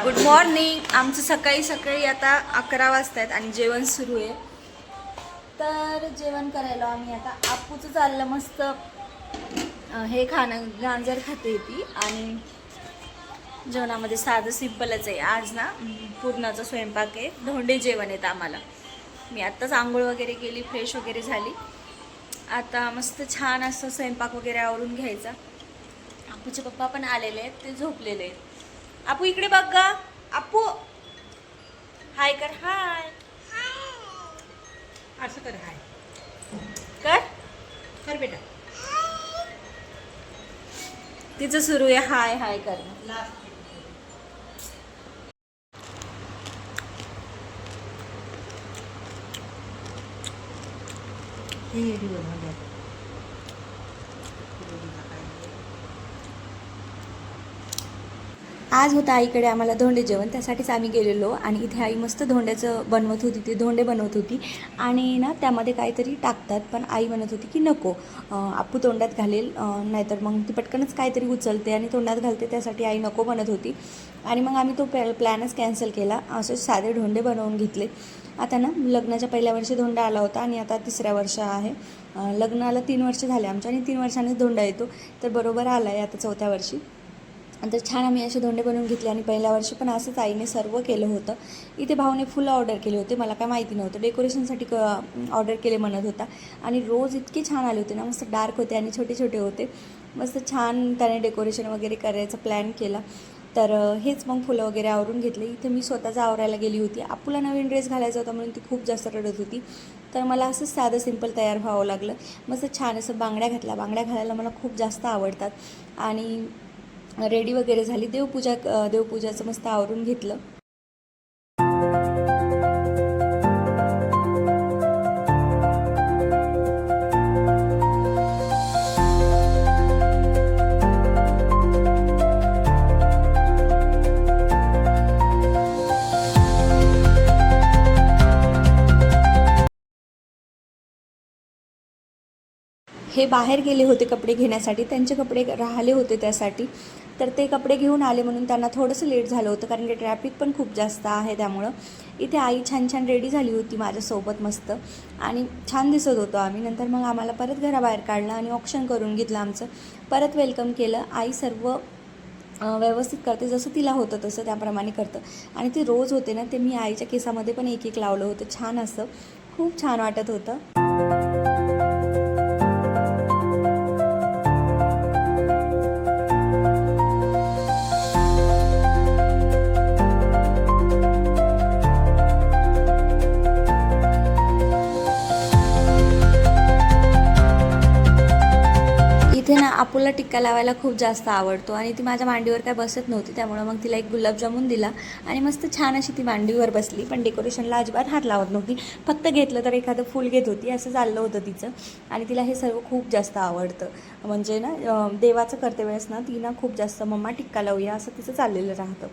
Good morning. आमचं सकाळी सकाळी आता 11 वाजतायत आणि जेवण सुरू आहे. तर जेवण करायला आम्ही आता आपूचं चाललं मस्त हे खाणं, गांजर खाते ती. आणि जेवणामध्ये साधं सिंपलच आहे आज ना. पूर्णाचा स्वयंपाक आहे, धोंडे जेवण आहेत आम्हाला. मी आत्ताच आंघोळ वगैरे केली, फ्रेश वगैरे झाली. आता मस्त छान असं स्वयंपाक वगैरे आवरून घ्यायचा. आपूचे पप्पा पण आलेले आहेत, ते झोपलेले आहेत. आपू इकडे बघ ग. आपू हाय कर. हाय असं कर. हाय कर कर बेटा. तिचं सुरू आहे हाय हाय करणं. हे दिवस आज होतं आईकडे आम्हाला धोंडे जेवण, त्यासाठीच आम्ही गेलेलो. आणि इथे आई मस्त धोंड्याचं बनवत होती, ती धोंडे बनवत होती. आणि ना त्यामध्ये काहीतरी टाकतात, पण आई म्हणत होती की नको, आपू तोंडात घालेल, नाहीतर मग ती पटकनच काहीतरी उचलते आणि तोंडात घालते, त्यासाठी आई नको म्हणत होती. आणि मग आम्ही तो प्लॅनच कॅन्सल केला. असे साधे धोंडे बनवून घेतले. आता ना लग्नाच्या पहिल्या वर्षी धोंडा आला होता आणि आता 3ऱ्या वर्ष आहे. लग्नाला 3 वर्ष झाले आमच्या आणि 3 वर्षांनीच धोंडा येतो, तर बरोबर आला आहे आता 4थ्या वर्षी. तर छान आम्ही असे धोंडे बनवून घेतले. आणि पहिल्या वर्षी पण असंच आईने सर्व केलं होतं. इथे भाऊने फुलं ऑर्डर केले होते, मला काय माहिती नव्हतं. डेकोरेशनसाठी ऑर्डर केले म्हणत होता. आणि रोज इतके छान आले होते ना, मस्त डार्क होते आणि छोटे छोटे होते. मस्त छान त्याने डेकोरेशन वगैरे करायचा प्लॅन केला. तर हेच मग फुलं वगैरे आवरून घेतले. इथे मी स्वतःचा आवरायला गेली होती. आपूला नवीन ड्रेस घालायचा होता म्हणून ती खूप जास्त रडत होती. तर मला असंच साधं सिंपल तयार व्हावं लागलं. मस्त छान असं बांगड्या घातल्या. बांगड्या घालायला मला खूप जास्त आवडतात. आणि रेडी वगैरे झाली. देवपूजाचं मस्त आवरून घेतलं. हे बाहेर गेले होते कपडे घेण्यासाठी, त्यांचे कपडे राहिले होते त्यासाठी. तर ते कपडे घेऊन आले म्हणून त्यांना थोडंसं लेट झालं होतं, कारण की ट्रॅफिक पण खूप जास्त आहे. त्यामुळं इथे आई छान छान रेडी झाली होती माझ्यासोबत मस्त. आणि छान दिसत होतो आम्ही. नंतर मग आम्हाला परत घराबाहेर काढलं आणि ऑप्शन करून घेतलं आमचं. परत वेलकम केलं. आई सर्व व्यवस्थित करते, जसं तिला होतं तसं त्याप्रमाणे करतं. आणि ते रोज होते ना, ते मी आईच्या केसामध्ये पण एक एक लावलं होतं. छान असं खूप छान वाटत होतं. इथे ना आपूला टिक्का लावायला खूप जास्त आवडतो आणि ती माझ्या मांडीवर काय बसत नव्हती, त्यामुळं मग तिला एक गुलाबजामुन दिला आणि मस्त छान अशी ती मांडीवर बसली. पण डेकोरेशनला अजिबात हात लावत नव्हती, फक्त घेतलं तर एखादं फूल घेत होती, असं चाललं होतं तिचं. आणि तिला हे सर्व खूप जास्त आवडतं. म्हणजे ना देवाचं करते वेळेस ना ती ना खूप जास्त मम्मा टिक्का लावूया असं तिचं चाललेलं राहतं.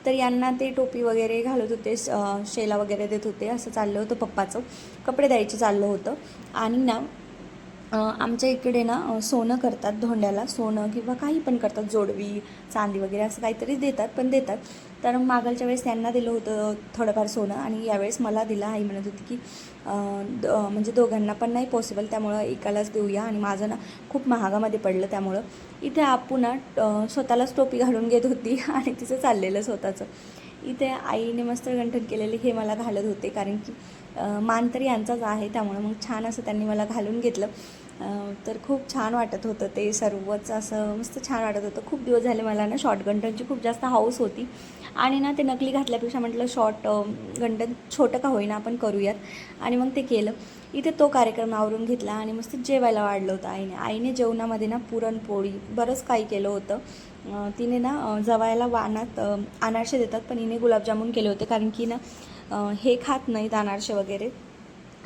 तर यांना ते टोपी वगैरे घालत होते, शेला वगैरे देत होते, असं चाललं होतं. पप्पाचं कपडे द्यायचं चाललं होतं. आणि ना आमच्या इकडे ना सोनं करतात धोंड्याला, सोनं किंवा काही पण करतात, जोडवी चांदी वगैरे असं काहीतरी देतात, पण देतात. तर मागलच्या वेळेस त्यांना दिलं होतं थोडंफार सोनं आणि यावेळेस मला दिलं. आई म्हणत होती की म्हणजे दोघांना पण नाही पॉसिबल, त्यामुळं एकालाच देऊया. आणि माझं ना खूप महागामध्ये पडलं, त्यामुळं इथे आपू ना स्वतःलाच टोपी घालून घेत होती आणि तिचं चाललेलं स्वतःचं. इथे आईने मस्त गंठण केलेले हे मला घालत होते, कारण की मान तर यांचाच आहे, त्यामुळं मग छान असं त्यांनी मला घालून घेतलं. तर खूप छान वाटत होतं ते सर्वच, असं मस्त छान वाटत होतं. खूप दिवस झाले मला ना शॉर्ट गंठनची खूप जास्त हाऊस होती. आणि ना ते नकली घातल्यापेक्षा म्हटलं शॉर्ट गंठन छोटं का होईना आपण करूयात, आणि मग ते केलं. इथे तो कार्यक्रम आवरून घेतला आणि मस्त जेवायला वाढलं होतं आईने जेवणामध्ये ना पुरणपोळी बरंच काही केलं होतं. तिने ना जवायला वाणात अनारसे देतात, पण हिने गुलाबजामुन केले होते, कारण की ना हे खात नाहीत अनारसे वगैरे.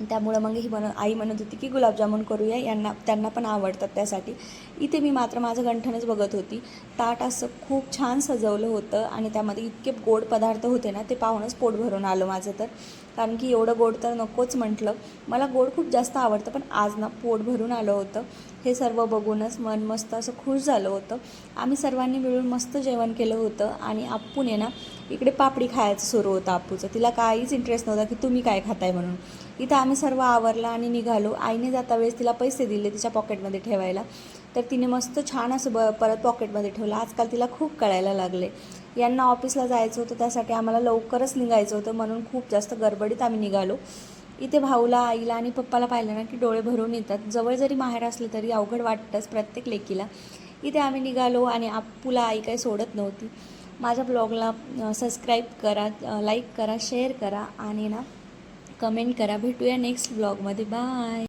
त्यामुळं मग आई म्हणत होती की गुलाबजामुन करूया, त्यांना पण आवडतात त्यासाठी. इथे मी मात्र माझं गंठनच बघत होती. ताट असं खूप छान सजवलं होतं आणि त्यामध्ये इतके गोड पदार्थ होते ना, ते पाहूनच पोट भरून आलं माझं तर. कारण की एवढं गोड तर नकोच म्हटलं. मला गोड खूप जास्त आवडतं, पण आज ना पोट भरून आलं होतं. हे सर्व बघूनच मन मस्त असं खुश झालं होतं. आम्ही सर्वांनी मिळून मस्त जेवण केलं होतं आणि आप्पूने ना इकडे पापडी खायचं सुरू होतं आप्पूचं. तिला काहीच इंटरेस्ट नव्हता की तुम्ही काय खाताय म्हणून. इथं आम्ही सर्व आवरला आणि निघालो. आईने जाता वेळेस तिला पैसे दिले तिच्या पॉकेटमध्ये ठेवायला, तर तिने मस्त छान असं परत पॉकेटमध्ये ठेवलं. आजकाल तिला खूप कळायला लागले. यांना ऑफिसला जायचं होतं, त्यासाठी आम्हाला लवकरच निघायचं होतं, म्हणून खूप जास्त गडबडीत आम्ही निघालो. इथे भाऊला, आईला आणि पप्पाला पाहिलं ना की डोळे भरून येतात. जवळ जरी माहेर असलं तरी अवघड वाटतंच प्रत्येक लेकीला. इथे आम्ही निघालो आणि आप्पूला आई काही सोडत नव्हती. माझ्या ब्लॉगला सबस्क्राईब करा, लाईक करा, शेअर करा आणि ना कमेंट करा. भेटूया नेक्स्ट ब्लॉगमध्ये. बाय.